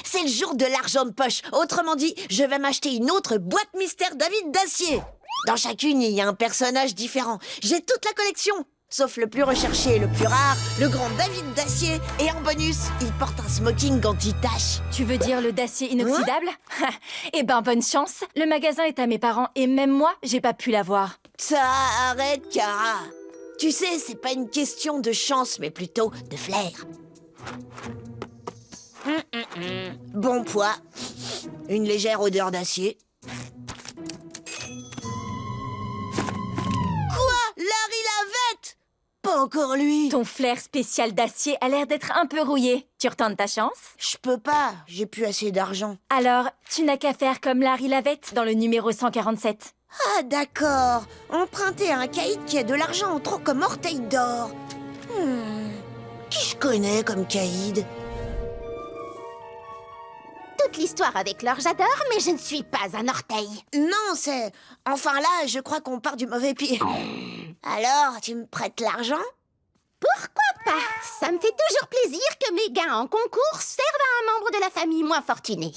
C'est le jour de l'argent de poche. Autrement dit, je vais m'acheter une autre boîte mystère David d'acier. Dans chacune, il y a un personnage différent. J'ai toute la collection, sauf le plus recherché et le plus rare, le grand David d'acier. Et en bonus, il porte un smoking anti-tache. Tu veux dire le d'acier inoxydable? Eh ben, bonne chance. Le magasin est à mes parents et même moi, j'ai pas pu l'avoir. Ça, arrête, Cara. Tu sais, c'est pas une question de chance, mais plutôt de flair. Bon poids. Une légère odeur d'acier. Quoi? Larry Lavette? Pas encore lui. Ton flair spécial d'acier a l'air d'être un peu rouillé. Tu retentes ta chance? Je peux pas, j'ai plus assez d'argent. Alors, tu n'as qu'à faire comme Larry Lavette dans le numéro 147. Ah d'accord, emprunter un caïd qui a de l'argent en trop comme orteil d'or. Qui je connais comme caïd? Toute l'histoire avec l'or, j'adore, mais je ne suis pas un orteil. Non, c'est... Enfin là, je crois qu'on part du mauvais pied. Alors, tu me prêtes l'argent? Pourquoi pas? Ça me fait toujours plaisir que mes gains en concours servent à un membre de la famille moins fortuné.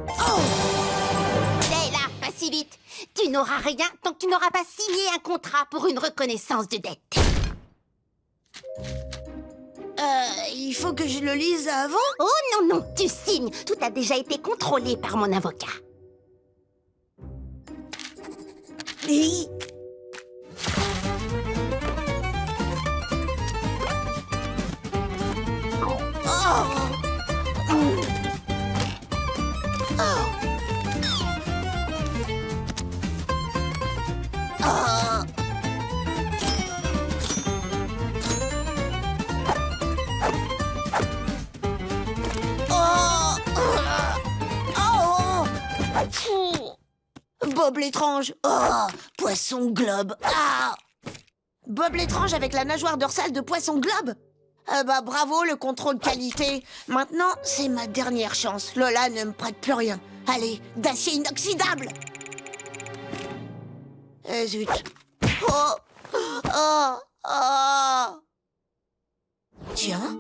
Oh! Hé là, pas si vite. Tu n'auras rien tant que tu n'auras pas signé un contrat pour une reconnaissance de dette. Il faut que je le lise avant? Oh non, non, tu signes. Tout a déjà été contrôlé par mon avocat. Et... Bob l'étrange. Oh, poisson globe. Ah! Bob l'étrange avec la nageoire dorsale de poisson globe. Bah bravo le contrôle qualité. Maintenant, c'est ma dernière chance. Lola ne me prête plus rien. Allez, d'acier inoxydable. Zut. Oh, oh, oh. Tiens.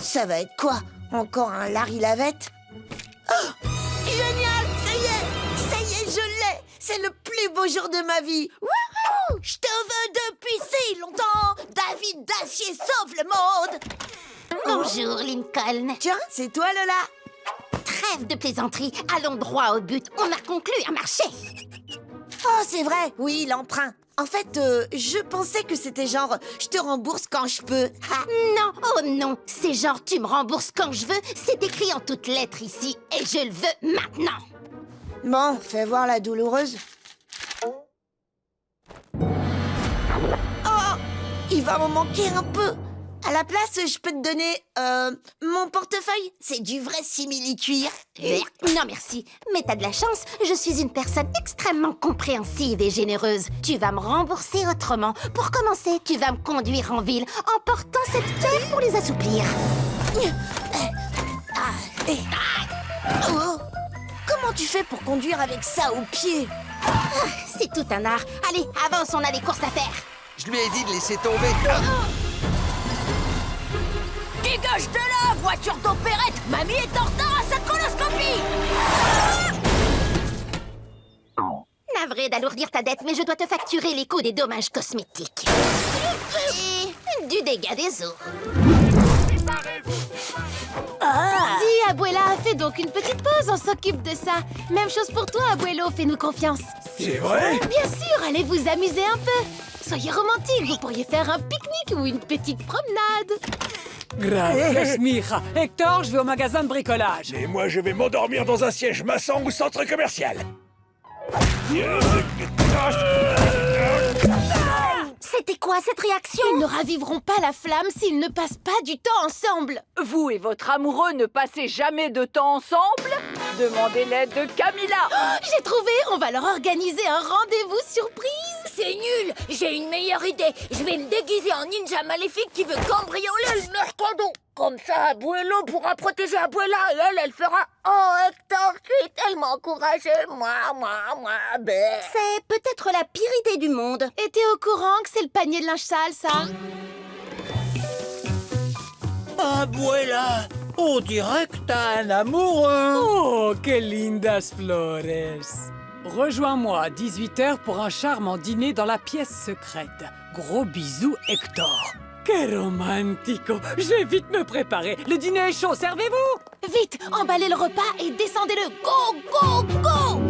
Ça va être quoi? Encore un Larry Lavette? Oh, génial! Ça y est, je l'ai! C'est le plus beau jour de ma vie! Wouhou! Je te veux depuis si longtemps! David d'acier sauve le monde! Bonjour, Lincoln. Tiens, c'est toi, Lola! Trêve de plaisanterie, allons droit au but. On a conclu un marché. Oh, c'est vrai! Oui, l'emprunt. En fait, je pensais que c'était genre, je te rembourse quand je peux. Ha. Non, oh non, c'est genre tu me rembourses quand je veux. C'est écrit en toutes lettres ici et je le veux maintenant. Bon, fais voir la douloureuse. Oh! Il va m'en manquer un peu. À la place, je peux te donner, mon portefeuille. C'est du vrai simili-cuir. Non merci, mais t'as de la chance. Je suis une personne extrêmement compréhensive et généreuse. Tu vas me rembourser autrement. Pour commencer, tu vas me conduire en ville en portant cette pierre pour les assouplir. Oh. Comment tu fais pour conduire avec ça au pied? C'est tout un art. Allez, avance, on a des courses à faire. Je lui ai dit de laisser tomber. Dégage de là, voiture d'opérette! Mamie est en retard à sa colonoscopie! Navré d'alourdir ta dette, mais je dois te facturer les coûts des dommages cosmétiques. Et du dégât des eaux. Dis, Abuela, fais donc une petite pause, on s'occupe de ça. Même chose pour toi, Abuelo, fais-nous confiance. C'est vrai? Bien sûr, allez vous amuser un peu. Soyez romantique, vous pourriez faire un pique-nique ou une petite promenade. Gracias, mija. Hector, je vais au magasin de bricolage. Et moi, je vais m'endormir dans un siège maçon ou centre commercial. C'était quoi cette réaction? Ils ne raviveront pas la flamme s'ils ne passent pas du temps ensemble. Vous et votre amoureux ne passez jamais de temps ensemble? Demandez l'aide de Camilla! J'ai trouvé, on va leur organiser un rendez-vous surprise. C'est nul! J'ai une meilleure idée! Je vais me déguiser en ninja maléfique qui veut cambrioler le mercado! Comme ça, Abuelo pourra protéger Abuela et elle fera « Oh, Hector, tu es tellement courageux! Moi, C'est peut-être la pire idée du monde. Et t'es au courant que c'est le panier de linge sale, ça? Abuela, on dirait que t'as un amoureux. Oh, que lindas flores! Rejoins-moi à 18h pour un charmant dîner dans la pièce secrète. Gros bisous, Hector. Que romantico! Je vais vite me préparer. Le dîner est chaud, servez-vous! Vite, emballez le repas et descendez-le. Go, go, go!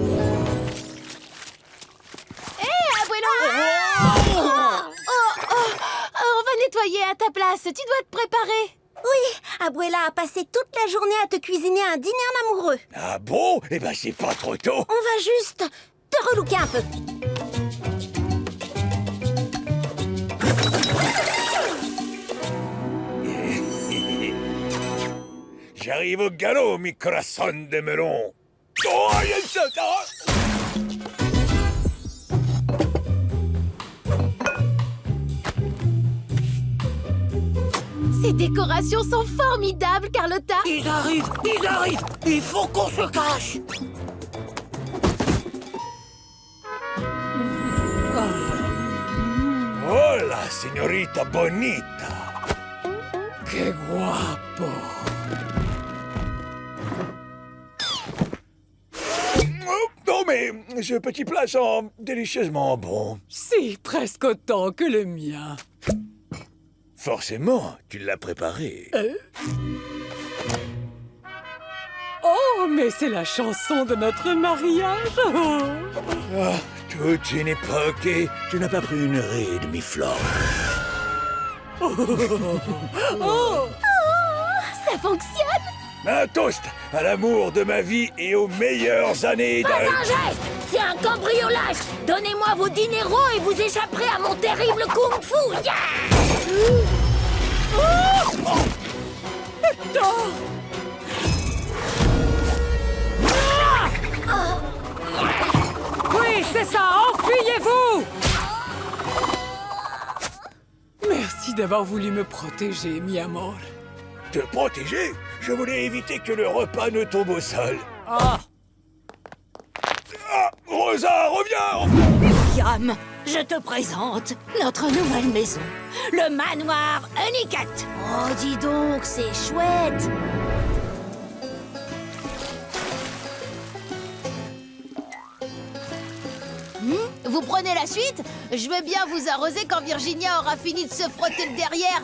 Hé, abuelo! On va nettoyer à ta place. Tu dois te préparer. Oui, Abuela a passé toute la journée à te cuisiner un dîner en amoureux. Ah bon? Eh ben, c'est pas trop tôt. On va juste te relooker un peu. J'arrive au galop, mi corazon de melon. Oh, il y a ça, ça. Ces décorations sont formidables, Carlotta. Ils arrivent, ils arrivent. Il faut qu'on se cache. Hola, señorita bonita. Que guapo! Oh, mais ce petit plat sent délicieusement bon. Si, presque autant que le mien. Forcément, tu l'as préparé. Oh, mais c'est la chanson de notre mariage! Ah, toute une époque et tu n'as pas pris une ride, mi flore. Ça fonctionne. Un toast à l'amour de ma vie et aux meilleures années Pas un geste! C'est un cambriolage! Donnez-moi vos dinero et vous échapperez à mon terrible kung-fu! Yeah! Oui, c'est ça! Enfuyez-vous! Merci d'avoir voulu me protéger, mi amor. Te protéger? Je voulais éviter que le repas ne tombe au sol. Ah! Ah, Rosa, reviens! Yam, je te présente notre nouvelle maison, le manoir Honeycat. Oh, dis donc, c'est chouette. Vous prenez la suite? Je veux bien vous arroser quand Virginia aura fini de se frotter le derrière.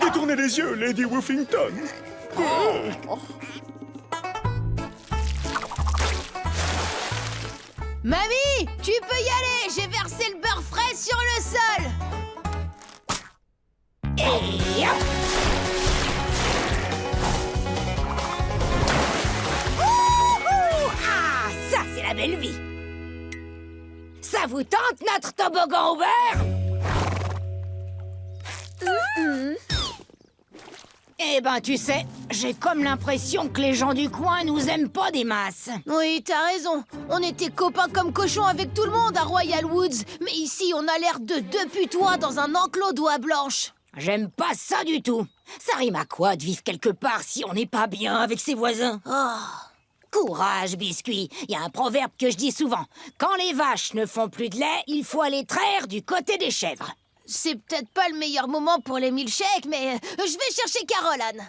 Détournez les yeux, Lady Woofington. Mamie, tu peux y aller. J'ai versé le beurre frais sur le sol. Et hop! Ouhou! Ah, ça c'est la belle vie. Ça vous tente notre toboggan au beurre? Eh ben, tu sais, j'ai comme l'impression que les gens du coin nous aiment pas des masses. Oui, t'as raison. On était copains comme cochons avec tout le monde à Royal Woods. Mais ici, on a l'air de deux putois dans un enclos d'oie blanche. J'aime pas ça du tout. Ça rime à quoi de vivre quelque part si on n'est pas bien avec ses voisins? Courage, biscuit. Il y a un proverbe que je dis souvent. Quand les vaches ne font plus de lait, il faut aller traire du côté des chèvres. C'est peut-être pas le meilleur moment pour les milkshakes, mais je vais chercher Caroline.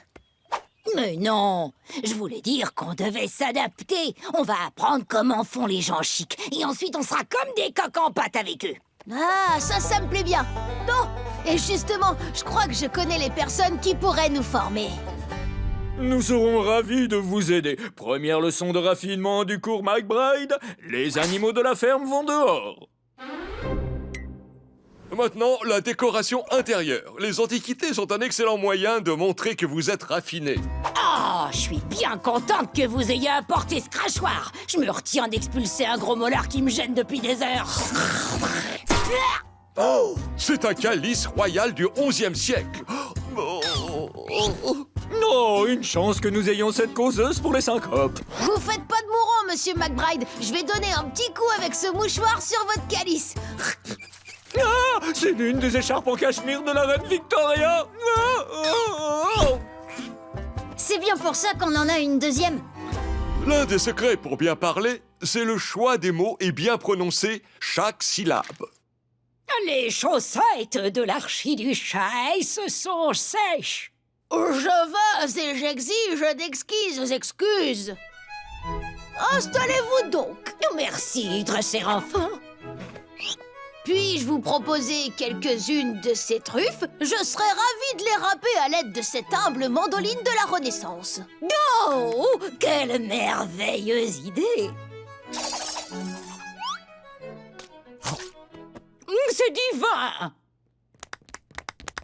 Mais non, je voulais dire qu'on devait s'adapter. On va apprendre comment font les gens chics. Et ensuite, on sera comme des coqs en pâte avec eux. Ah, ça me plaît bien. Non, et justement, je crois que je connais les personnes qui pourraient nous former. Nous serons ravis de vous aider. Première leçon de raffinement du cours McBride, les animaux de la ferme vont dehors. Maintenant, la décoration intérieure. Les antiquités sont un excellent moyen de montrer que vous êtes raffiné. Oh, je suis bien contente que vous ayez apporté ce crachoir. Je me retiens d'expulser un gros molar qui me gêne depuis des heures. Oh, c'est un calice royal du XIe siècle. Non, une chance que nous ayons cette causeuse pour les syncopes. Vous faites pas de mourant, monsieur McBride. Je vais donner un petit coup avec ce mouchoir sur votre calice. Ah, c'est l'une des écharpes en cachemire de la reine Victoria. C'est bien pour ça qu'on en a une deuxième. L'un des secrets pour bien parler, c'est le choix des mots et bien prononcer chaque syllabe. Les chaussettes de l'archiduchesse sont sèches. Je veux et j'exige d'exquises excuses. Installez-vous donc. Merci, très cher enfant. Puis-je vous proposer quelques-unes de ces truffes? Je serais ravie de les râper à l'aide de cette humble mandoline de la Renaissance. Oh, quelle merveilleuse idée! C'est divin!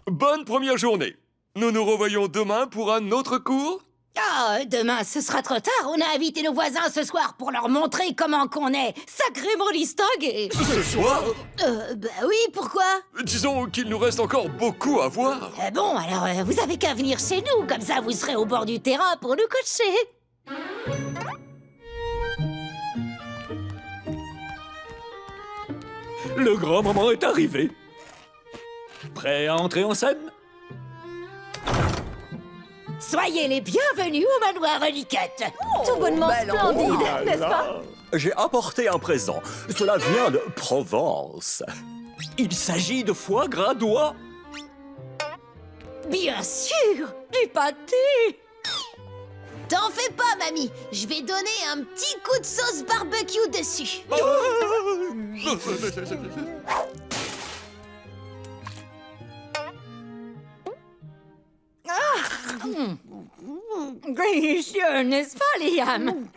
Bonne première journée. Nous nous revoyons demain pour un autre cours. Ah, demain, ce sera trop tard. On a invité nos voisins ce soir pour leur montrer comment qu'on est sacrément distingués. Ce soir, Bah oui, pourquoi? disons qu'il nous reste encore beaucoup à voir. Bon, alors, vous avez qu'à venir chez nous. Comme ça, vous serez au bord du terrain pour nous coacher. Le grand moment est arrivé. Prêt à entrer en scène? Soyez les bienvenus au manoir Reliquette. Tout bonnement splendide, n'est-ce pas? J'ai apporté un présent. Cela vient de Provence. Il s'agit de foie gras d'oie. Bien sûr, du pâté. T'en fais pas, mamie. Je vais donner un petit coup de sauce barbecue dessus. Délicieux, n'est-ce pas, Liam?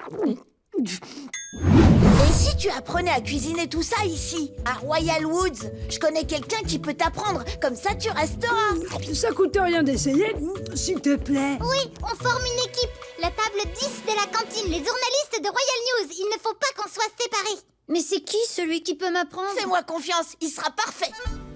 Et si tu apprenais à cuisiner tout ça ici, à Royal Woods? Je connais quelqu'un qui peut t'apprendre, comme ça tu resteras. Ça coûte rien d'essayer, s'il te plaît. Oui, on forme une équipe. La table 10 de la cantine, les journalistes de Royal News. Il ne faut pas qu'on soit séparés. Mais c'est qui celui qui peut m'apprendre? Fais-moi confiance, il sera parfait.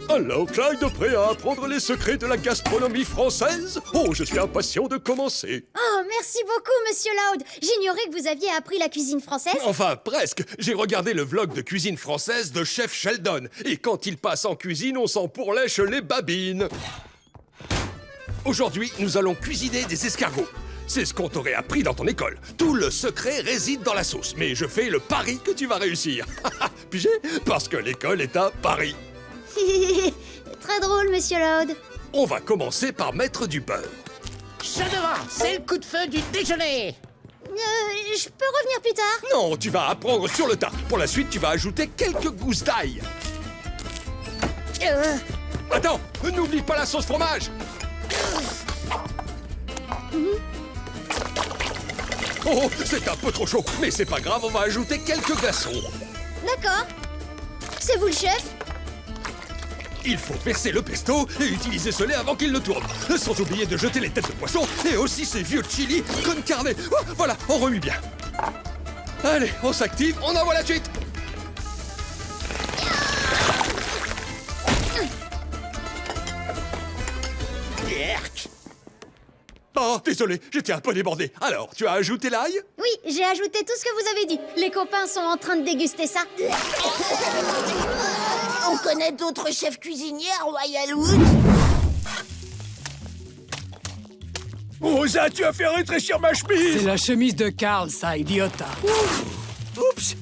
Alors, Clyde, prêt à apprendre les secrets de la gastronomie française? Oh, je suis impatient de commencer. Oh, merci beaucoup, Monsieur Loud. J'ignorais que vous aviez appris la cuisine française. Enfin, presque. J'ai regardé le vlog de cuisine française de Chef Sheldon. Et quand il passe en cuisine, on s'en pourlèche les babines. Aujourd'hui, nous allons cuisiner des escargots. C'est ce qu'on t'aurait appris dans ton école. Tout le secret réside dans la sauce. Mais je fais le pari que tu vas réussir. Pigé? Parce que l'école est à Paris. Très drôle, Monsieur Loud. On va commencer par mettre du beurre. Ça devant, c'est le coup de feu du déjeuner. Je peux revenir plus tard? Non, tu vas apprendre sur le tas. Pour la suite, tu vas ajouter quelques gousses d'ail. Attends, n'oublie pas la sauce fromage. Oh, c'est un peu trop chaud, mais c'est pas grave, on va ajouter quelques glaçons. D'accord. C'est vous le chef? Il faut verser le pesto et utiliser ce lait avant qu'il ne tourne. Sans oublier de jeter les têtes de poisson et aussi ces vieux chili con carne. Oh, voilà, on remue bien. Allez, on s'active, on envoie la suite. Oh, désolé, j'étais un peu débordé. Alors, tu as ajouté l'ail? Oui, j'ai ajouté tout ce que vous avez dit. Les copains sont en train de déguster ça. On connaît d'autres chefs cuisiniers à Royal Woods? Rosa, tu as fait rétrécir ma chemise. C'est la chemise de Karl, ça, idiota. Oups.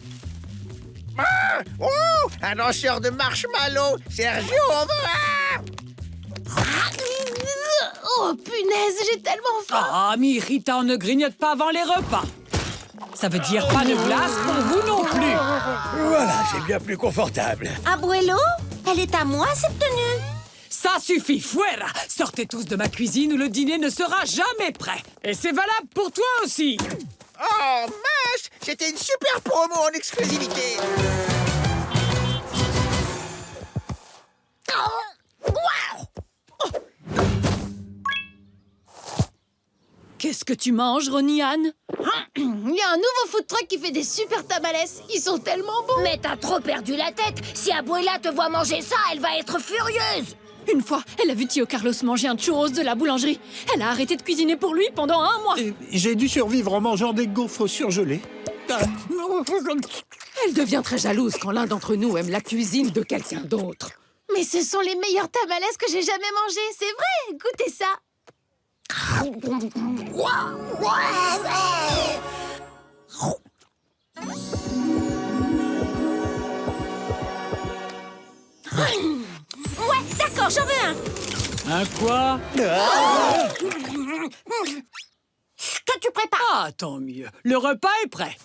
Ah, oh, un lanceur de marshmallow. Sergio, on va... Oh, punaise, j'ai tellement faim. Ah, Mirita, on ne grignote pas avant les repas. Ça veut dire pas de glace pour vous non plus. Voilà, c'est bien plus confortable. Abuelo, elle est à moi cette tenue. Ça suffit, fuera. Sortez tous de ma cuisine ou le dîner ne sera jamais prêt. Et c'est valable pour toi aussi. Oh, mince. C'était une super promo en exclusivité. Qu'est-ce que tu manges, Ronnie-Anne? Il y a un nouveau food truck qui fait des super tamales. Ils sont tellement bons. Mais t'as trop perdu la tête. Si Abuela te voit manger ça, elle va être furieuse. Une fois, elle a vu Tio Carlos manger un churros de la boulangerie. Elle a arrêté de cuisiner pour lui pendant 1 mois. J'ai dû survivre en mangeant des gaufres surgelés. Elle devient très jalouse quand l'un d'entre nous aime la cuisine de quelqu'un d'autre. Mais ce sont les meilleurs tamales que j'ai jamais mangés. C'est vrai, goûtez ça. Ouais, d'accord, j'en veux un. Un quoi? Que tu prépares. Ah, tant mieux. Le repas est prêt.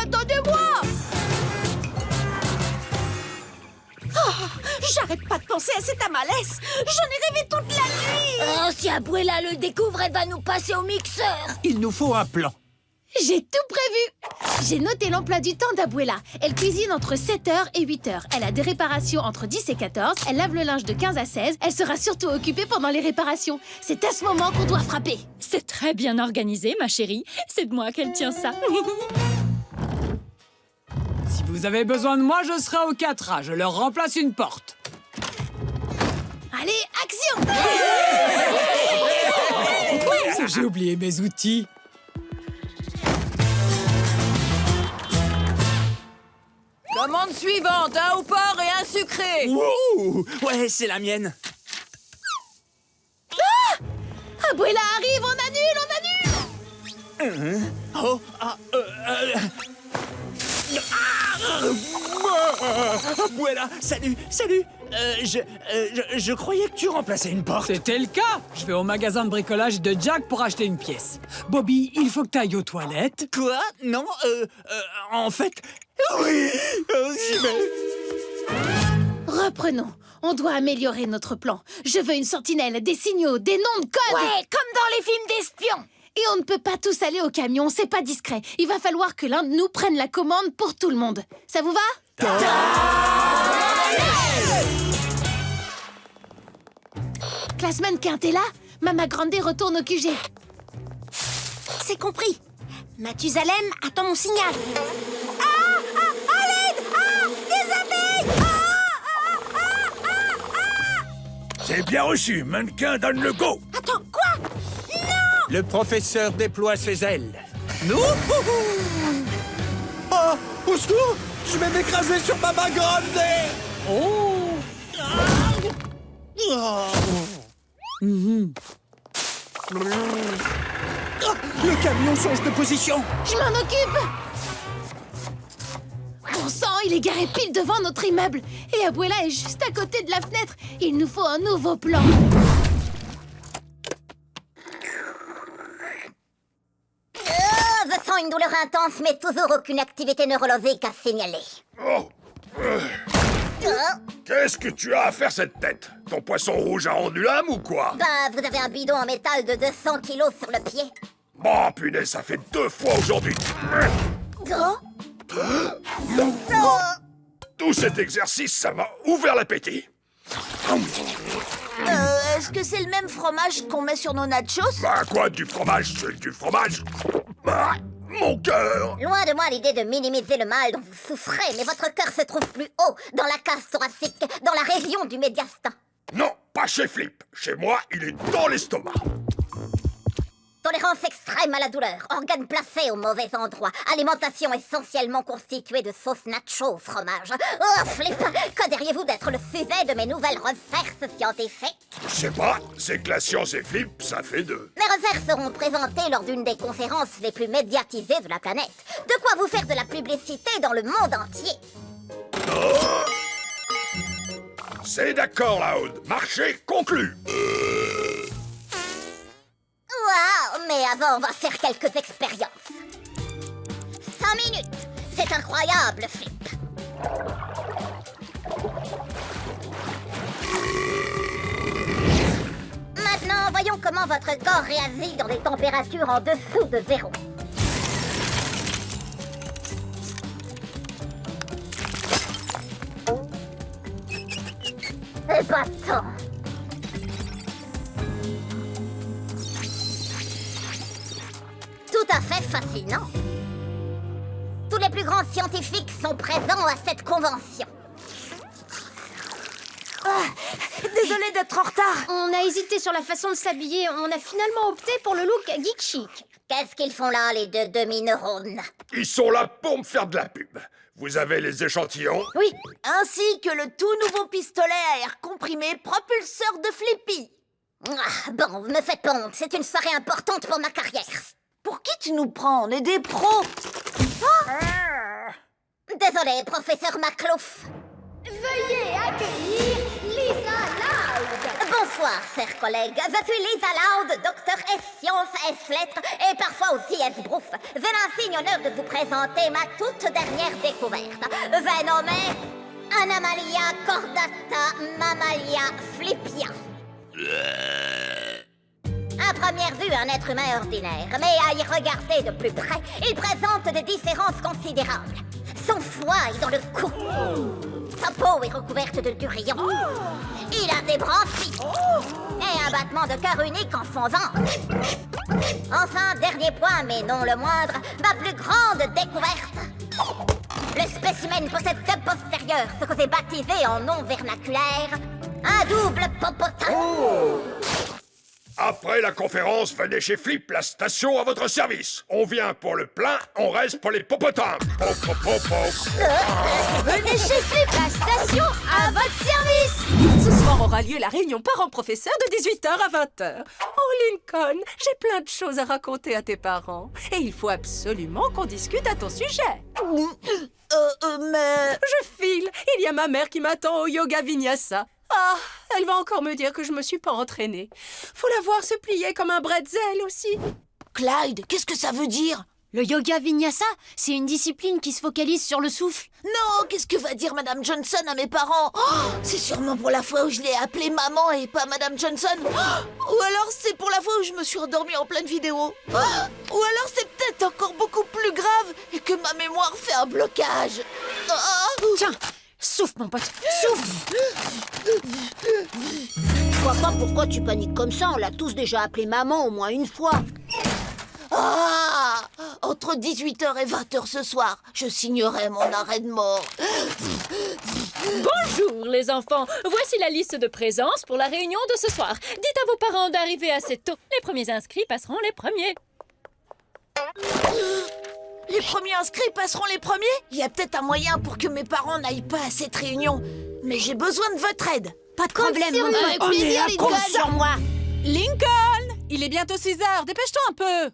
Attendez-moi! J'arrête pas de penser à cet amalès. J'en ai rêvé toute la nuit. Oh, si Abuela le découvre, elle va nous passer au mixeur. Il nous faut un plan. J'ai tout prévu. J'ai noté l'emploi du temps d'Abuela. Elle cuisine entre 7h et 8h. Elle a des réparations entre 10 et 14. Elle lave le linge de 15 à 16. Elle sera surtout occupée pendant les réparations. C'est à ce moment qu'on doit frapper. C'est très bien organisé, ma chérie. C'est de moi qu'elle tient ça. Si vous avez besoin de moi, je serai au 4A. Je leur remplace une porte. Allez, action! Oups, j'ai oublié mes outils. Commande suivante, un au porc et un sucré. Wouh! Ouais, c'est la mienne. Abuela arrive, on annule! Oh, voilà, salut. Je croyais que tu remplaçais une porte. C'était le cas. Je vais au magasin de bricolage de Jack pour acheter une pièce. Bobby, il faut que tu ailles aux toilettes. Quoi? Non, en fait... Oui, j'y vais. Reprenons. On doit améliorer notre plan. Je veux une sentinelle, des signaux, des noms de code. Ouais, comme dans les films d'espions. Et on ne peut pas tous aller au camion, c'est pas discret. Il va falloir que l'un de nous prenne la commande pour tout le monde. Ça vous va? Classman Quint est là? Mama Grande retourne au QG. C'est compris. Mathusalem, attends mon signal. C'est bien reçu, mannequin donne le go. Attends, quoi? Le professeur déploie ses ailes. Nous? Oh, au secours! Je vais m'écraser sur Mama Grande! Oh! Le camion change de position! Je m'en occupe. Bon sang, il est garé pile devant notre immeuble. Et Abuela est juste à côté de la fenêtre. Il nous faut un nouveau plan. Je sens une douleur intense, mais toujours aucune activité neurologique à signaler. Oh. Qu'est-ce que tu as à faire cette tête? Ton poisson rouge a rendu l'âme ou quoi? Bah, vous avez un bidon en métal de 200 kilos sur le pied. Bon, punaise, ça fait 2 fois aujourd'hui. Gros? Tout cet exercice, ça m'a ouvert l'appétit. Est-ce que c'est le même fromage qu'on met sur nos nachos? Bah quoi, du fromage, c'est du fromage. Ah, mon cœur. Loin de moi l'idée de minimiser le mal dont vous souffrez, mais votre cœur se trouve plus haut, dans la cage thoracique, dans la région du médiastin. Non, pas chez Flip. Chez moi, il est dans l'estomac. Tolérance extrême à la douleur, organes placés au mauvais endroit, alimentation essentiellement constituée de sauce nacho au fromage. Oh, Flip, que diriez-vous d'être le sujet de mes nouvelles recherches scientifiques? Je sais pas, c'est que la science et Flip, ça fait 2. Mes recherches seront présentées lors d'une des conférences les plus médiatisées de la planète. De quoi vous faire de la publicité dans le monde entier. C'est d'accord, Loud. Marché conclu. Waouh, mais avant, on va faire quelques expériences. 5 minutes. C'est incroyable, Flip. Maintenant, voyons comment votre corps réagit dans des températures en dessous de 0. Épatant. Tout à fait fascinant. Tous les plus grands scientifiques sont présents à cette convention. Désolée d'être en retard. On a hésité sur la façon de s'habiller. On a finalement opté pour le look geek chic. Qu'est-ce qu'ils font là, les deux demi-neurones? Ils sont là pour me faire de la pub. Vous avez les échantillons? Oui, ainsi que le tout nouveau pistolet à air comprimé propulseur de Flippy. Ah, bon, vous me faites honte. C'est une soirée importante pour ma carrière. Pour qui tu nous prends? On est des pros. Désolé, professeur Maclouf. Veuillez accueillir Lisa Loud. Bonsoir, chers collègues. Je suis Lisa Loud, docteur S-Sciences, S-Lettres et parfois aussi S-Brouf. J'ai l'insigne honneur de vous présenter ma toute dernière découverte. J'ai nommé Anomalia cordata mammalia flippia. À première vue, un être humain ordinaire, mais à y regarder de plus près, il présente des différences considérables. Son foie est dans le cou. Sa peau est recouverte de durian. Il a des branchies. Et un battement de cœur unique en son ventre. Enfin, dernier point, mais non le moindre, ma plus grande découverte. Le spécimen possède deux postérieurs, ce que j'ai baptisé en nom vernaculaire un double popotin. Après la conférence, venez chez Flip, la station à votre service. On vient pour le plein, on reste pour les popotins. Venez chez Flip, la station à votre service. Ce soir aura lieu la réunion parents-professeurs de 18h à 20h. Oh Lincoln, j'ai plein de choses à raconter à tes parents. Et il faut absolument qu'on discute à ton sujet. Mais... Je file, il y a ma mère qui m'attend au yoga vinyasa. Ah, elle va encore me dire que je me suis pas entraînée. Faut la voir se plier comme un bretzel aussi. Clyde, qu'est-ce que ça veut dire? Le yoga vinyasa, c'est une discipline qui se focalise sur le souffle. Non, qu'est-ce que va dire Madame Johnson à mes parents? C'est sûrement pour la fois où je l'ai appelée maman et pas Madame Johnson. Ou alors c'est pour la fois où je me suis endormie en pleine vidéo. Ou alors c'est peut-être encore beaucoup plus grave et que ma mémoire fait un blocage. Tiens, souffle mon pote, souffle. Je vois pas pourquoi tu paniques comme ça, on l'a tous déjà appelé maman au moins une fois. Entre 18h et 20h ce soir, je signerai mon arrêt de mort. Bonjour les enfants, voici la liste de présence pour la réunion de ce soir. Dites à vos parents d'arriver assez tôt. Les premiers inscrits passeront les premiers. Les premiers inscrits passeront les premiers? Il y a peut-être un moyen pour que mes parents n'aillent pas à cette réunion. Mais j'ai besoin de votre aide. Pas de problème, mon pote. Avec plaisir, compte Lincoln. sur moi. Lincoln, il est bientôt 6h, dépêche-toi un peu.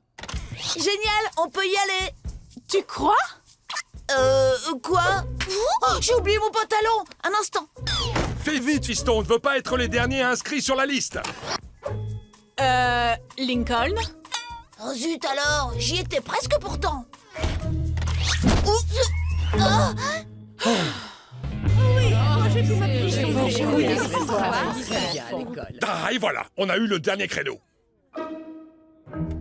Génial, on peut y aller. Tu crois? Quoi? J'ai oublié mon pantalon. Un instant. Fais vite, fiston, on ne veut pas être les derniers inscrits sur la liste. Lincoln? Oh zut alors, j'y étais presque pourtant. Ah, et voilà, on a eu le dernier créneau.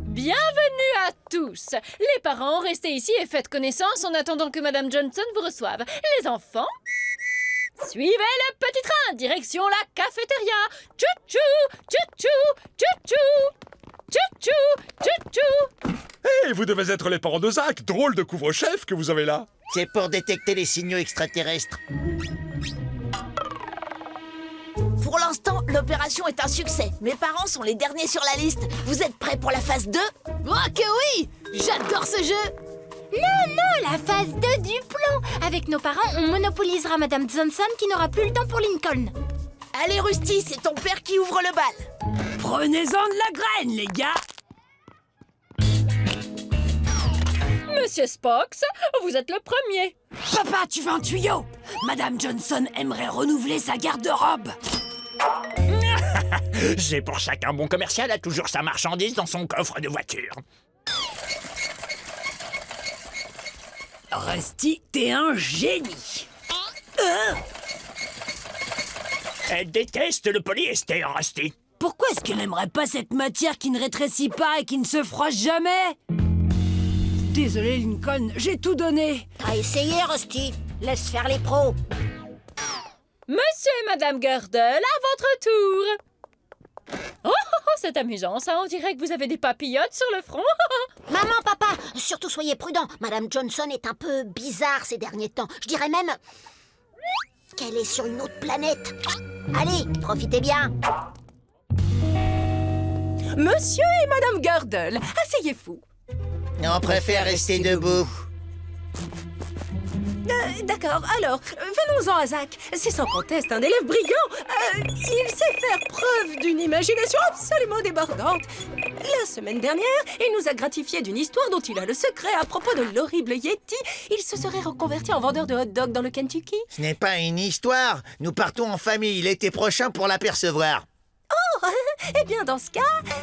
Bienvenue à tous. Les parents, restez ici et faites connaissance en attendant que Madame Johnson vous reçoive. Les enfants, suivez le petit train, direction la cafétéria. Tchou-tchou, tchou-tchou, tchou-tchou, tchou-tchou, tchou-tchou. Hé, vous devez être les parents de Zach, drôle de couvre-chef que vous avez là. C'est pour détecter les signaux extraterrestres. Pour l'instant, l'opération est un succès. Mes parents sont les derniers sur la liste. Vous êtes prêts pour la phase 2? Oh que oui! J'adore ce jeu! Non, la phase 2 du plan. Avec nos parents, on monopolisera Madame Johnson qui n'aura plus le temps pour Lincoln. Allez Rusty, c'est ton père qui ouvre le bal. Prenez-en de la graine, les gars. Monsieur Spox, vous êtes le premier. Papa, tu veux un tuyau? Madame Johnson aimerait renouveler sa garde-robe. C'est pour ça qu'un bon commercial a toujours sa marchandise dans son coffre de voiture. Rusty, t'es un génie. Elle déteste le polyester, Rusty. Pourquoi est-ce qu'elle n'aimerait pas cette matière qui ne rétrécit pas et qui ne se froisse jamais? Désolé, Lincoln, j'ai tout donné. T'as essayé, Rusty. Laisse faire les pros. Monsieur et Madame Girdle, à votre tour. Oh, c'est amusant, ça. On dirait que vous avez des papillotes sur le front. Maman, papa, surtout soyez prudents. Madame Johnson est un peu bizarre ces derniers temps. Je dirais même qu'elle est sur une autre planète. Allez, profitez bien. Monsieur et Madame Girdle, asseyez-vous. On préfère rester debout. D'accord, alors, venons-en à Zach. C'est sans conteste un élève brillant. Il sait faire preuve d'une imagination absolument débordante. La semaine dernière, il nous a gratifié d'une histoire dont il a le secret à propos de l'horrible Yeti. Il se serait reconverti en vendeur de hot-dog dans le Kentucky. Ce n'est pas une histoire. Nous partons en famille l'été prochain pour l'apercevoir. Oh, eh bien dans ce cas,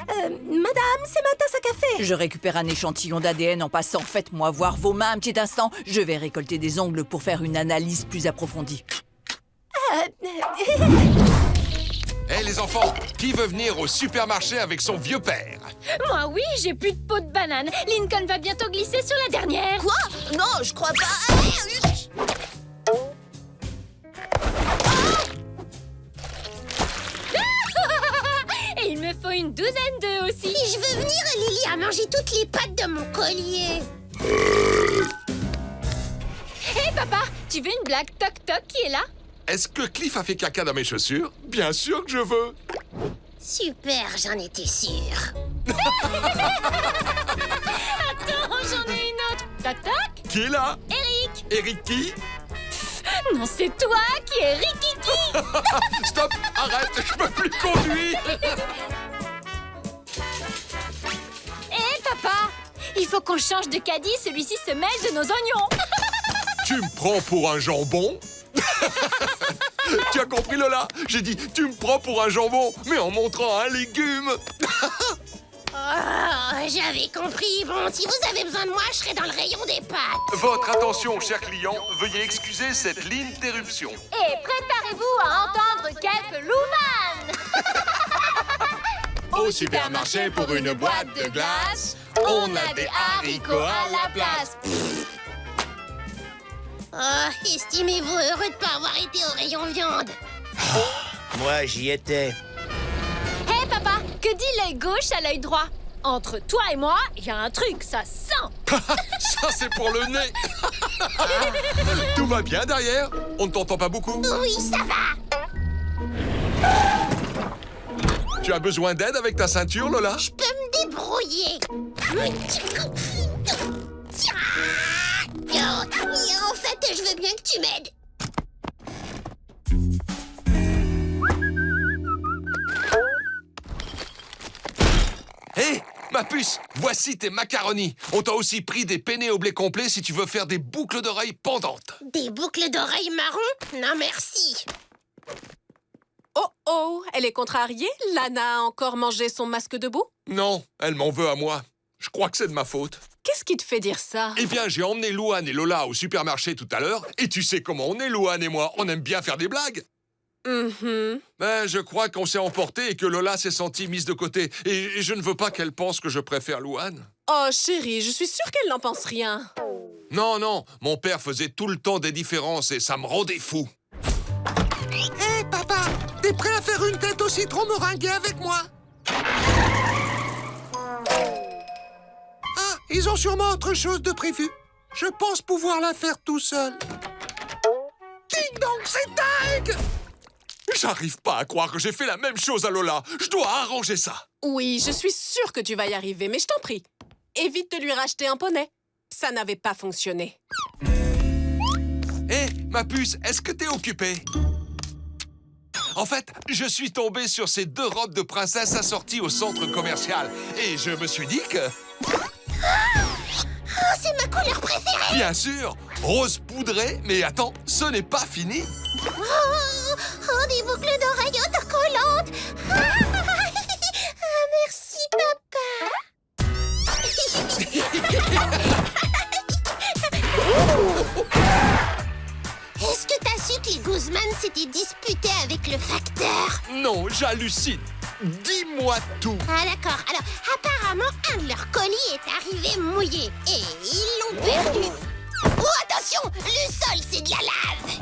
madame, c'est ma tasse à café. Je récupère un échantillon d'ADN en passant. Faites-moi voir vos mains un petit instant. Je vais récolter des ongles pour faire une analyse plus approfondie. Hé les enfants, qui veut venir au supermarché avec son vieux père? Moi, oui, j'ai plus de peau de banane. Lincoln va bientôt glisser sur la dernière. Quoi? Non, je crois pas. Et il me faut une douzaine d'œufs aussi. Et je veux venir, Lily, à manger toutes les pattes de mon collier. Hé, papa, tu veux une blague toc-toc qui est là? Est-ce que Cliff a fait caca dans mes chaussures? Bien sûr que je veux. Super, j'en étais sûre. Attends, j'en ai une autre. Toc-toc? Qui est là? Eric. Eric qui? Non, c'est toi qui es Rikiki. Stop, arrête, je peux plus conduire. Hé, papa, il faut qu'on change de caddie, celui-ci se mêle de nos oignons. Tu me prends pour un jambon? Tu as compris, Lola? J'ai dit, tu me prends pour un jambon, mais en montrant un légume. Oh, j'avais compris. Bon, si vous avez besoin de moi, je serai dans le rayon des pâtes. Votre attention, chers clients, veuillez excuser cette interruption. Et préparez-vous à entendre quelques louvanes. Au supermarché pour une boîte de glace, on a des haricots à la place. Oh, estimez-vous heureux de pas avoir été au rayon viande. Moi, j'y étais. Hé, papa, que dit l'œil gauche à l'œil droit? Entre toi et moi, il y a un truc, ça sent. Ça, c'est pour le nez. Tout va bien derrière? On ne t'entend pas beaucoup? Oui, ça va. Tu as besoin d'aide avec ta ceinture, Lola? Je peux me débrouiller. En fait, je veux bien que tu m'aides. Hé, ma puce, voici tes macaronis. On t'a aussi pris des penne au blé complet si tu veux faire des boucles d'oreilles pendantes. Des boucles d'oreilles marron? Non, merci. Oh oh, elle est contrariée? Lana a encore mangé son masque de boue? Non, elle m'en veut à moi. Je crois que c'est de ma faute. Qu'est-ce qui te fait dire ça? Eh bien, j'ai emmené Louane et Lola au supermarché tout à l'heure. Et tu sais comment on est, Louane et moi. On aime bien faire des blagues. Ben, je crois qu'on s'est emporté et que Lola s'est sentie mise de côté. Et je ne veux pas qu'elle pense que je préfère Louane. Oh chérie, je suis sûre qu'elle n'en pense rien. Non, non, mon père faisait tout le temps des différences et ça me rendait fou. Hé, papa, t'es prêt à faire une tête au citron meringuée avec moi? Ah, ils ont sûrement autre chose de prévu. Je pense pouvoir la faire tout seul. Ding dong, c'est dingue! J'arrive pas à croire que j'ai fait la même chose à Lola. Je dois arranger ça. Oui, je suis sûre que tu vas y arriver, mais je t'en prie. Évite de lui racheter un poney. Ça n'avait pas fonctionné. Hé, ma puce, est-ce que t'es occupée? En fait, je suis tombé sur ces 2 robes de princesse assorties au centre commercial. Et je me suis dit que... Oh, c'est ma couleur préférée. Bien sûr, rose poudré, mais attends, ce n'est pas fini. Oh, des boucles d'oreilles autocollantes. Ah, merci, papa. Est-ce que t'as su que les Guzman s'étaient disputés avec le facteur? Non, j'hallucine. Dis-moi tout. Ah d'accord, alors apparemment un de leurs colis est arrivé mouillé et ils l'ont perdu. Oh attention, le sol c'est de la lave.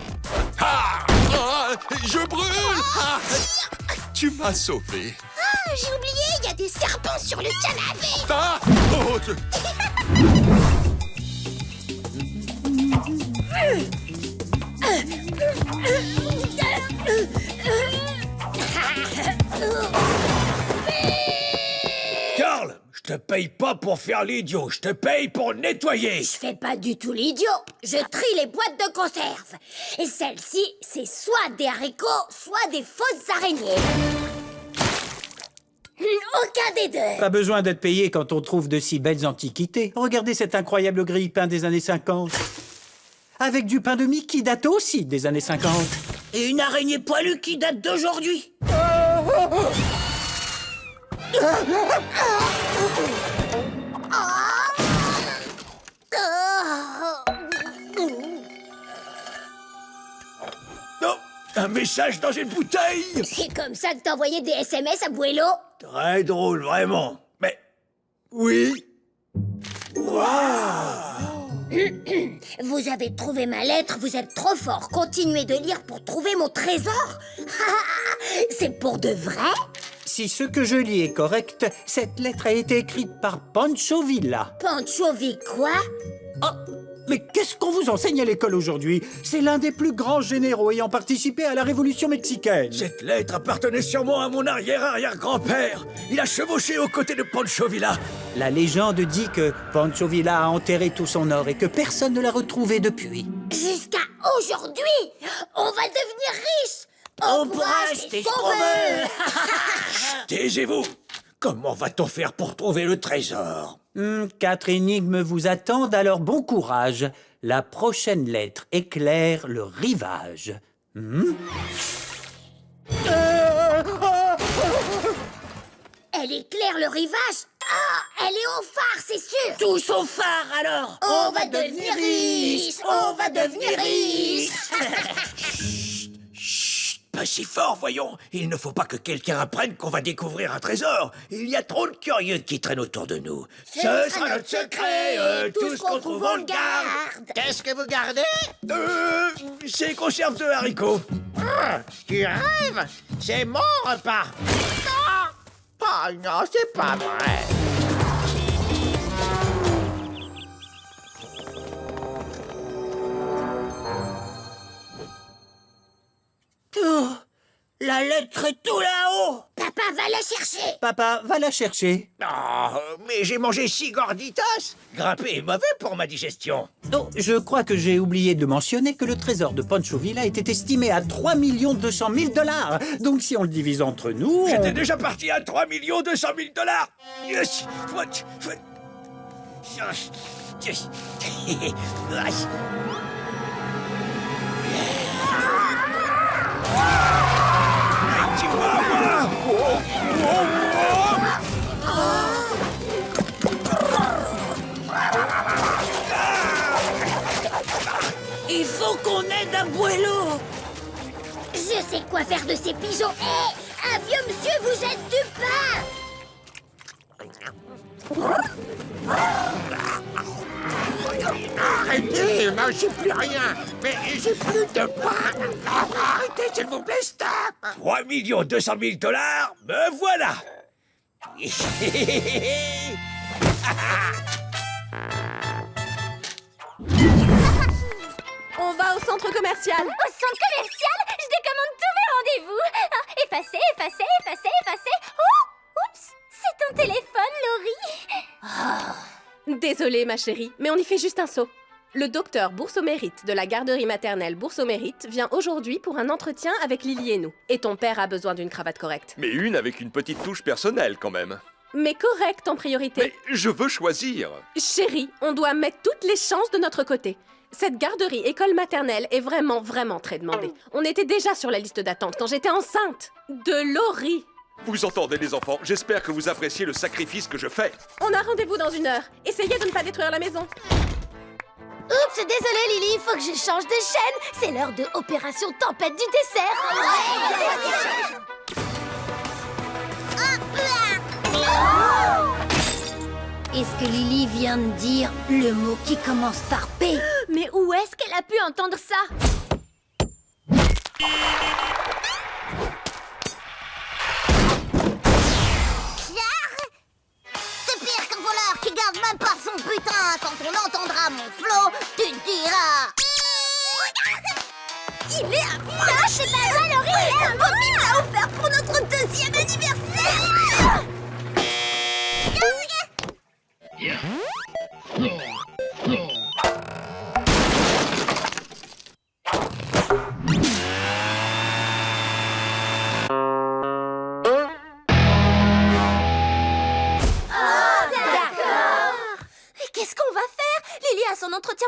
Ah, ah, je brûle. Ah, tu m'as sauvé. Ah, j'ai oublié, il y a des serpents sur le canapé. Ah, oh, Carl, je te paye pas pour faire l'idiot, je te paye pour nettoyer. Je fais pas du tout l'idiot. Je trie les boîtes de conserve. Et celle-ci, c'est soit des haricots, soit des fausses araignées. Aucun des deux. Pas besoin d'être payé quand on trouve de si belles antiquités. Regardez cet incroyable grille-pain des années 50. Avec du pain de mie qui date aussi des années 50. Et une araignée poilue qui date d'aujourd'hui. Non, un message dans une bouteille. C'est comme ça que t'envoyais des SMS à Buello? Très drôle, vraiment. Mais... oui. Vous avez trouvé ma lettre, vous êtes trop fort. Continuez de lire pour trouver mon trésor. C'est pour de vrai? Si ce que je lis est correct, cette lettre a été écrite par Pancho Villa. Pancho Villa quoi? Oh, mais qu'est-ce qu'on vous enseigne à l'école aujourd'hui? C'est l'un des plus grands généraux ayant participé à la Révolution mexicaine. Cette lettre appartenait sûrement à mon arrière-arrière-grand-père. Il a chevauché aux côtés de Pancho Villa. La légende dit que Pancho Villa a enterré tout son or et que personne ne l'a retrouvé depuis. Jusqu'à aujourd'hui, on va devenir riche. On pourra acheter Strombel. Taisez-vous. Comment va-t-on faire pour trouver le trésor? 4 énigmes vous attendent, alors bon courage. La prochaine lettre éclaire le rivage. Elle éclaire le rivage? Ah, elle est au phare, c'est sûr. Tous au phare, alors. On va devenir riche. On va devenir riche. Pas si fort, voyons. Il ne faut pas que quelqu'un apprenne qu'on va découvrir un trésor. Il y a trop de curieux qui traînent autour de nous. Ce sera notre secret. Tout ce qu'on trouve, on le garde. Qu'est-ce que vous gardez? C'est conserve de haricots. Ah, tu rêves? C'est mon repas. Non! Oh non, c'est pas vrai. La lettre est tout là-haut. Papa va la chercher. Papa, va la chercher. Oh, mais j'ai mangé 6 gorditas. Grimper est mauvais pour ma digestion. Oh, je crois que j'ai oublié de mentionner que le trésor de Pancho Villa était estimé à 3 200 000 $. Donc si on le divise entre nous... J'étais déjà parti à 3 200 000 $. Yes. Il faut qu'on aide Abuelo. Je sais quoi faire de ces pigeons. Hé, un vieux monsieur, vous êtes du pain. Arrêtez, non, j'ai plus rien. Mais j'ai plus de pain. Arrêtez, s'il vous plaît, stop. 3 200 000 $, me voilà. On va au centre commercial. Au centre commercial, je décommande tous mes rendez-vous. Ah, effacer, effacer, effacer, effacer. Oh, oups, c'est ton téléphone, Laurie. Désolée, ma chérie, mais on y fait juste un saut. Le docteur Bourse au Mérite de la garderie maternelle Bourse au Mérite vient aujourd'hui pour un entretien avec Lily et nous. Et ton père a besoin d'une cravate correcte. Mais une avec une petite touche personnelle, quand même. Mais correcte en priorité. Mais je veux choisir. Chérie, on doit mettre toutes les chances de notre côté. Cette garderie école maternelle est vraiment, vraiment très demandée. On était déjà sur la liste d'attente quand j'étais enceinte de Laurie. Vous entendez, les enfants? J'espère que vous appréciez le sacrifice que je fais. On a rendez-vous dans 1 heure. Essayez de ne pas détruire la maison. Oups, désolée Lily, il faut que je change de chaîne. C'est l'heure de Opération Tempête du dessert. Est-ce que Lily vient de dire le mot qui commence par P? Mais où est-ce qu'elle a pu entendre ça? C'est pire qu'un voleur qui garde même pas son butin. Quand on entendra mon flot, tu te diras... Il est à moi! Lâchez pas ça, Laurie! Il est un mot qui m'a offert pour notre 2e anniversaire!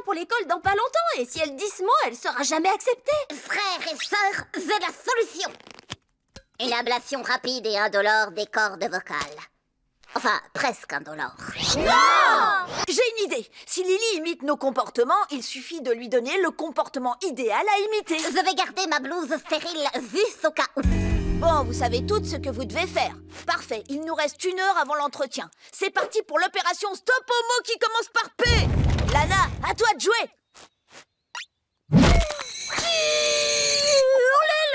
pour l'école dans pas longtemps, et si elle dit ce mot, elle sera jamais acceptée. Frères et sœurs, j'ai la solution. Une ablation rapide et indolore des cordes vocales. Enfin, presque indolore. Non! J'ai une idée. Si Lily imite nos comportements, il suffit de lui donner le comportement idéal à imiter. Je vais garder ma blouse stérile juste au cas où. Bon, vous savez toutes ce que vous devez faire. Parfait, il nous reste 1 heure avant l'entretien. C'est parti pour l'opération Stop au mot qui commence par P. Lana, à toi de jouer. Roulez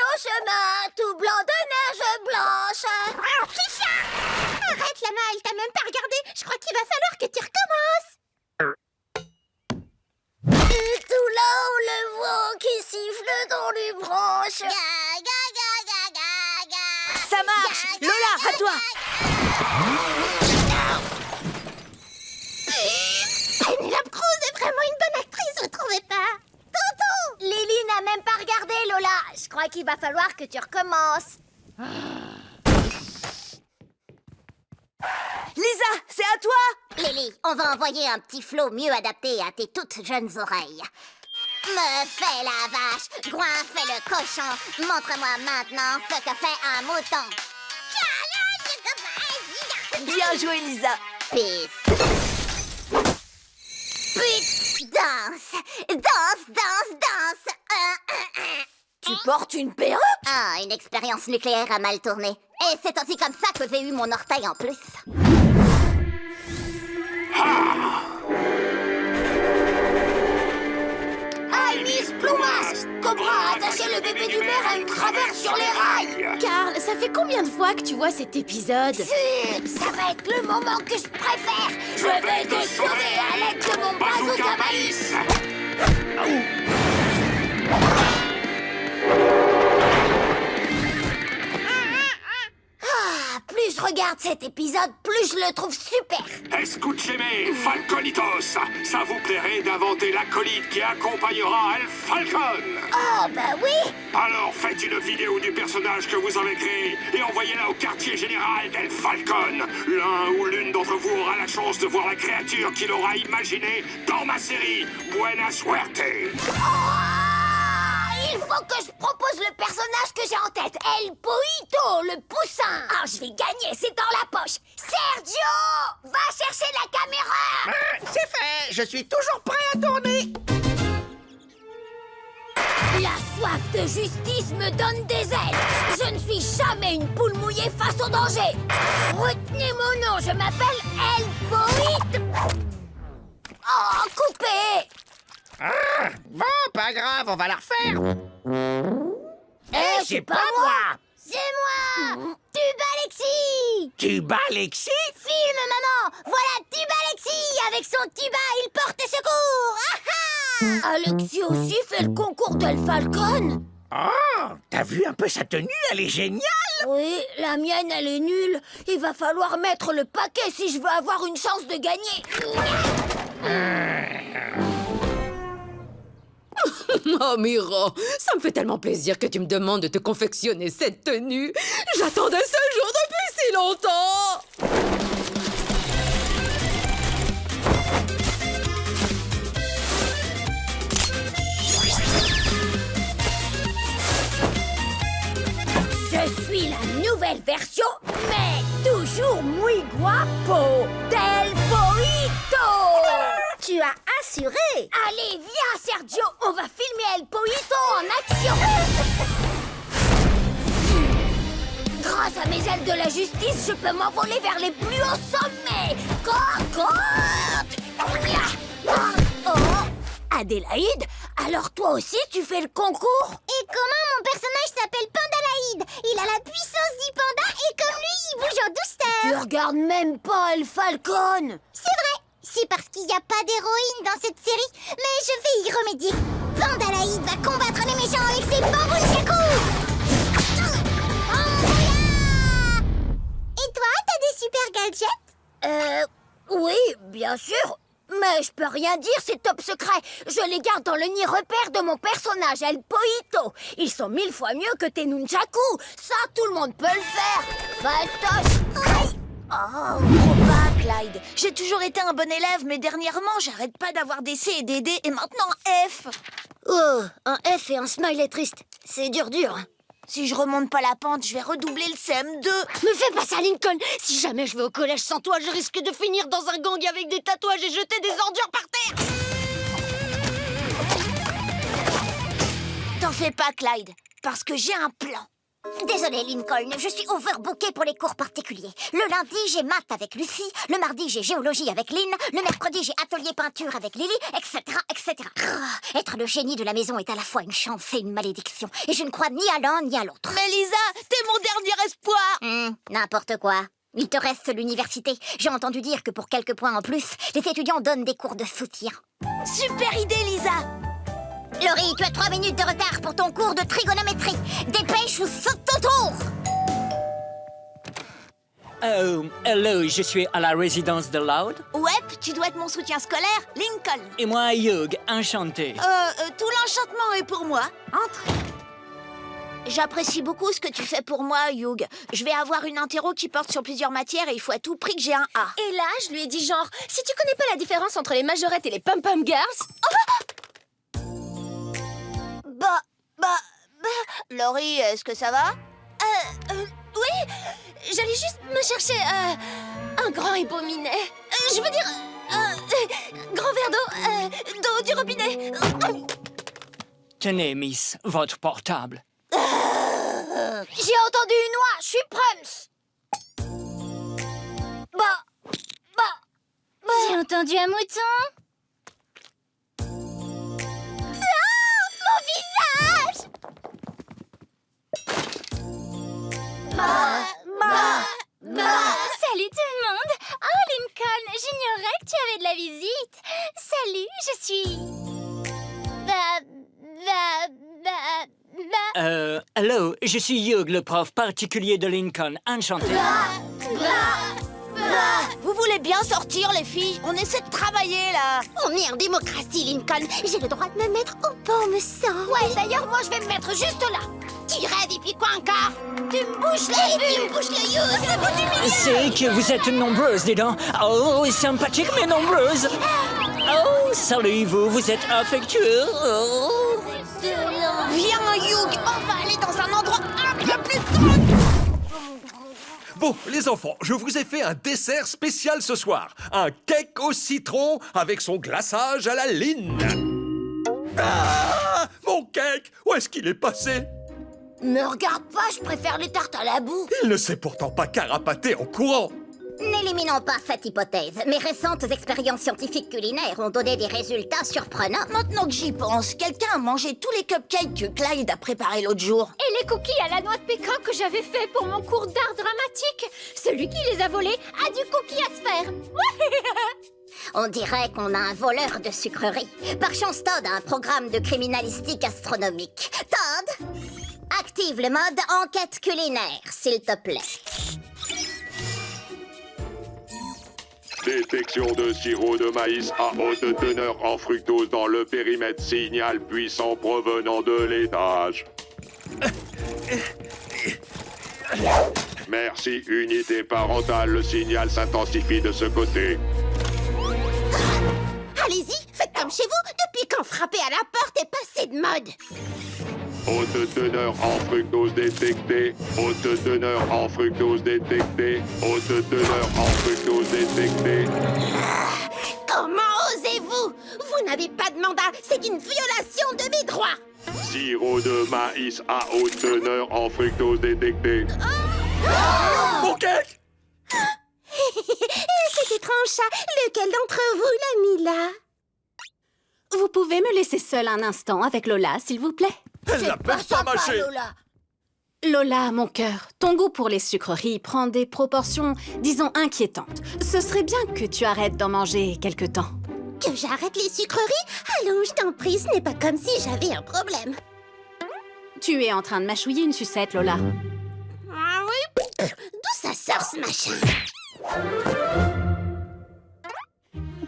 le chemin, tout blanc de neige blanche. Chicha! Arrête, Lana, elle t'a même pas regardé. Je crois qu'il va falloir que tu recommences. Et tout là-haut, le vent qui siffle dans les branches. Ga, ga, ga, ga, ga, ga. Ça marche. Lola, à toi. Penelope Cruz est vraiment une bonne actrice, vous trouvez pas? Tonton! Lily n'a même pas regardé, Lola. Je crois qu'il va falloir que tu recommences. Lisa, c'est à toi. Lily, on va envoyer un petit flot mieux adapté à tes toutes jeunes oreilles. Me fais la vache, Gouin fait le cochon. Montre-moi maintenant ce que fait un mouton. Bien joué, Lisa. Pif. Pif. Danse, danse, danse, danse. Tu portes une perruque? Ah, une expérience nucléaire a mal tourné. Et c'est aussi comme ça que j'ai eu mon orteil en plus. Aïe, Miss Plumas! Cobra a attaché le bébé du maire à une traverse sur les rails! Carl, ça fait combien de fois que tu vois cet épisode? Zut! Ça va être le moment que je préfère! Je vais te sauver à l'aide de mon bazooka maïs! Plus je regarde cet épisode, plus je le trouve super. Escúcheme, Falconitos. Ça vous plairait d'inventer l'acolyte qui accompagnera El Falcon? Oh, bah oui! Alors faites une vidéo du personnage que vous avez créé et envoyez-la au quartier général d'El Falcon. L'un ou l'une d'entre vous aura la chance de voir la créature qu'il aura imaginée dans ma série Buena Suerte. Il faut que je propose le personnage que j'ai en tête. El Poito, le poussin. Ah, je vais gagner, c'est dans la poche. Sergio, va chercher la caméra. C'est fait, je suis toujours prêt à tourner. La soif de justice me donne des ailes. Je ne suis jamais une poule mouillée face au danger. Retenez mon nom, je m'appelle El Poito. Oh, coupé. Ah, bon, pas grave, on va la refaire. C'est pas moi. C'est moi. Tuba-Alexis. Tuba-Alexis? Filme, maman. Voilà Tuba-Alexis. Avec son tuba, il porte secours. Alexis aussi fait le concours d'El Falcon. Oh, t'as vu un peu sa tenue? Elle est géniale. Oui, la mienne, elle est nulle. Il va falloir mettre le paquet si je veux avoir une chance de gagner. Oh, Mira, ça me fait tellement plaisir que tu me demandes de te confectionner cette tenue. J'attendais ce jour depuis si longtemps. Je suis la nouvelle version, mais toujours muy guapo del Poito. Tu as assuré. Allez, viens, Sergio, on va filmer El Poito en action. Grâce à mes ailes de la justice, je peux m'envoler vers les plus hauts sommets. Oh, Adélaïde, alors toi aussi tu fais le concours? Et comment mon personnage s'appelle Pandalaïde? Il a la puissance du panda et comme lui, il bouge en douceur. Tu regardes même pas El Falcon. C'est vrai, c'est parce qu'il n'y a pas d'héroïne dans cette série, mais je vais y remédier. Pandalaïde va combattre les méchants avec ses bambous Shaku. Et toi, t'as des super gadgets? Oui, bien sûr. Mais je peux rien dire, c'est top secret. Je les garde dans le nid repère de mon personnage, El Poito. Ils sont 1000 fois mieux que tes nunchaku. Ça, tout le monde peut le faire. Fastoche. Aïe. Oh, trop pas, Clyde. J'ai toujours été un bon élève, mais dernièrement, j'arrête pas d'avoir des C et des D, et maintenant F. Oh, un F et un smiley triste. C'est dur. Si je remonte pas la pente, je vais redoubler le CM2. Me fais pas ça, Lincoln. Si jamais je vais au collège sans toi, je risque de finir dans un gang avec des tatouages et jeter des ordures par terre. T'en fais pas, Clyde, parce que j'ai un plan. Désolée, Lincoln, je suis overbookée pour les cours particuliers. Le lundi, j'ai maths avec Lucie, le mardi, j'ai géologie avec Lynn, le mercredi, j'ai atelier peinture avec Lily, etc., etc. Être le génie de la maison est à la fois une chance et une malédiction, et je ne crois ni à l'un ni à l'autre. Mais Lisa, t'es mon dernier espoir. N'importe quoi. Il te reste l'université. J'ai entendu dire que pour quelques points en plus, les étudiants donnent des cours de soutien. Super idée, Lisa. Laurie, tu as 3 minutes de retard pour ton cours de trigonométrie. Dépêche ou saute ton tour. Hello, je suis à la résidence de Loud. Ouais, tu dois être mon soutien scolaire, Lincoln. Et moi, Hugh, enchanté. Tout l'enchantement est pour moi. Entre. J'apprécie beaucoup ce que tu fais pour moi, Hugh. Je vais avoir une interro qui porte sur plusieurs matières et il faut à tout prix que j'ai un A. Et là, je lui ai dit genre, si tu connais pas la différence entre les majorettes et les pom-pom girls... Laurie, est-ce que ça va? Oui, j'allais juste me chercher un grand et beau minet. Je veux dire, grand verre d'eau du robinet. Tenez, Miss, votre portable. J'ai entendu une oie, je suis Prums. J'ai entendu un mouton. Mon visage! Salut tout le monde! Oh, Lincoln, j'ignorais que tu avais de la visite. Salut, je suis... Hello, je suis Hugh, le prof particulier de Lincoln. Enchanté. Vous voulez bien sortir, les filles? On essaie de travailler, là. On est en démocratie, Lincoln. J'ai le droit de me mettre où bon me semble. Ouais, d'ailleurs, moi, je vais me mettre juste là. Tu rêves et puis quoi encore? Tu me bouches les vues. Tu me bouches les yeux. C'est pas d'humilier. C'est que vous êtes nombreuses, dis donc. Oh, sympathique, mais nombreuses. Oh, salut, vous êtes affectueux. Oh. Viens, Hugh, on va aller dans un endroit un peu plus calme. Bon, les enfants, je vous ai fait un dessert spécial ce soir. Un cake au citron avec son glaçage à la Lynn. Ah, mon cake, où est-ce qu'il est passé? Me regarde pas, je préfère les tartes à la boue. Il ne s'est pourtant pas carapaté en courant. N'éliminons pas cette hypothèse. Mes récentes expériences scientifiques culinaires ont donné des résultats surprenants. Maintenant que j'y pense, quelqu'un a mangé tous les cupcakes que Clyde a préparés l'autre jour. Et les cookies à la noix de pécan que j'avais fait pour mon cours d'art dramatique. Celui qui les a volés a du cookie à se faire. On dirait qu'on a un voleur de sucreries. Par chance, Todd a un programme de criminalistique astronomique. Todd, active le mode enquête culinaire, s'il te plaît. Détection de sirop de maïs à haute teneur en fructose dans le périmètre signal puissant provenant de l'étage. Merci, unité parentale. Le signal s'intensifie de ce côté. Allez-y, faites comme chez vous. Depuis quand frapper à la porte est passé de mode. Haute teneur en fructose détectée. Haute teneur en fructose détectée. Haute teneur en fructose détectée. Comment osez-vous? Vous n'avez pas de mandat. C'est une violation de mes droits. Sirop de maïs à haute teneur en fructose détectée. Mon cake! C'est étrange, ça. Lequel d'entre vous l'a mis là? Vous pouvez me laisser seule un instant avec Lola, s'il vous plaît? Elle n'a même pas mâché. Lola, mon cœur, ton goût pour les sucreries prend des proportions, disons, inquiétantes. Ce serait bien que tu arrêtes d'en manger quelque temps. Que j'arrête les sucreries? Allons, je t'en prie, ce n'est pas comme si j'avais un problème. Tu es en train de mâchouiller une sucette, Lola. Ah oui? D'où ça sort, ce machin?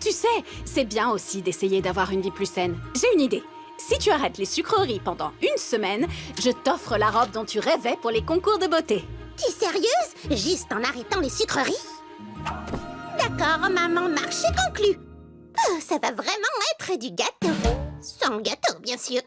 Tu sais, c'est bien aussi d'essayer d'avoir une vie plus saine. J'ai une idée. Si tu arrêtes les sucreries pendant une semaine, je t'offre la robe dont tu rêvais pour les concours de beauté. T'es sérieuse? Juste en arrêtant les sucreries? D'accord, maman, marché conclu. Oh, ça va vraiment être du gâteau. Sans gâteau, bien sûr.